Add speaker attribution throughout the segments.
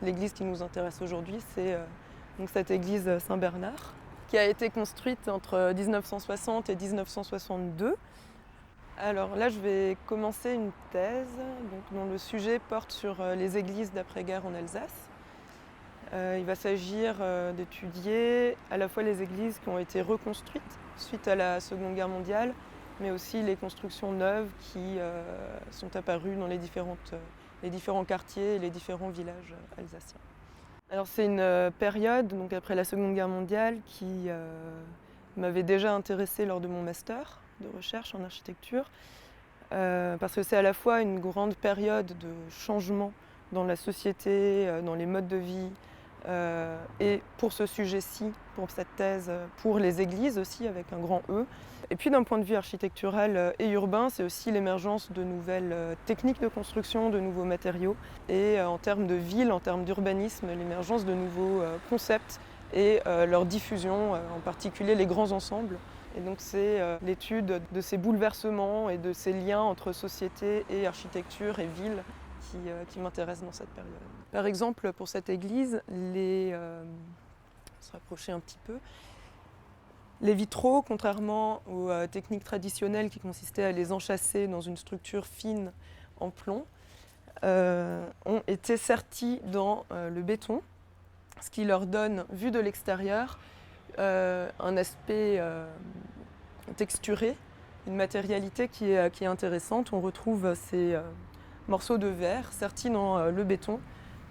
Speaker 1: L'église qui nous intéresse aujourd'hui, c'est donc cette église Saint-Bernard, qui a été construite entre 1960 et 1962. Alors là, je vais commencer une thèse dont le sujet porte sur les églises d'après-guerre en Alsace. Il va s'agir d'étudier à la fois les églises qui ont été reconstruites suite à la Seconde Guerre mondiale, mais aussi les constructions neuves qui sont apparues dans les différents quartiers et les différents villages alsaciens. Alors c'est une période, donc après la Seconde Guerre mondiale, qui m'avait déjà intéressée lors de mon master de recherche en architecture, parce que c'est à la fois une grande période de changement dans la société, dans les modes de vie, et pour ce sujet-ci, pour cette thèse, pour les églises aussi avec un grand E. Et puis d'un point de vue architectural et urbain, c'est aussi l'émergence de nouvelles techniques de construction, de nouveaux matériaux, et en termes de ville, en termes d'urbanisme, l'émergence de nouveaux concepts et leur diffusion, en particulier les grands ensembles. Et donc c'est l'étude de ces bouleversements et de ces liens entre société et architecture et ville qui m'intéresse dans cette période. Par exemple, pour cette église, se rapprocher un petit peu, les vitraux, contrairement aux techniques traditionnelles qui consistaient à les enchâsser dans une structure fine en plomb, ont été sertis dans le béton, ce qui leur donne, vu de l'extérieur, un aspect texturé, une matérialité qui est intéressante. On retrouve ces morceaux de verre sertis dans le béton,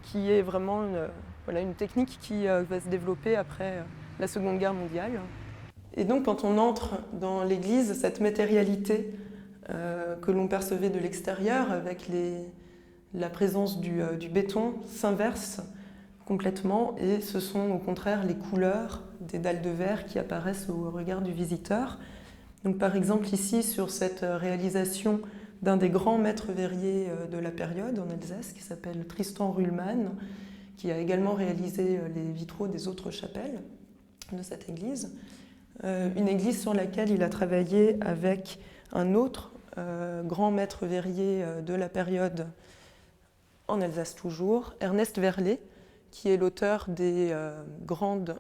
Speaker 1: qui est vraiment une technique qui va se développer après la Seconde Guerre mondiale. Et donc quand on entre dans l'église, cette matérialité que l'on percevait de l'extérieur avec la présence du béton s'inverse complètement, et ce sont au contraire les couleurs des dalles de verre qui apparaissent au regard du visiteur. Donc par exemple ici sur cette réalisation d'un des grands maîtres verriers de la période en Alsace qui s'appelle Tristan Ruhlmann, qui a également réalisé les vitraux des autres chapelles de cette église. Une église sur laquelle il a travaillé avec un autre grand maître verrier de la période en Alsace toujours, Ernest Verlet, qui est l'auteur des grandes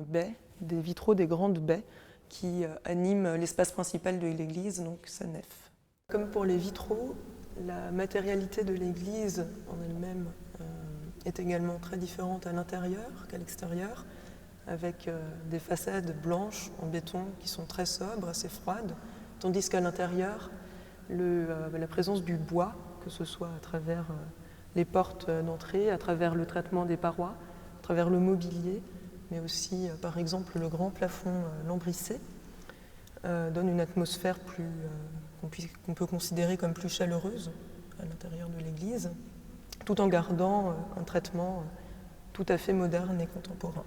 Speaker 1: baies, des vitraux des grandes baies qui animent l'espace principal de l'église, donc sa nef. Comme pour les vitraux, la matérialité de l'église en elle-même est également très différente à l'intérieur qu'à l'extérieur, avec des façades blanches en béton qui sont très sobres, assez froides, tandis qu'à l'intérieur, la présence du bois, que ce soit à travers les portes d'entrée, à travers le traitement des parois, à travers le mobilier, mais aussi par exemple le grand plafond lambrissé, donne une atmosphère qu'on peut considérer comme plus chaleureuse à l'intérieur de l'église, tout en gardant un traitement tout à fait moderne et contemporain.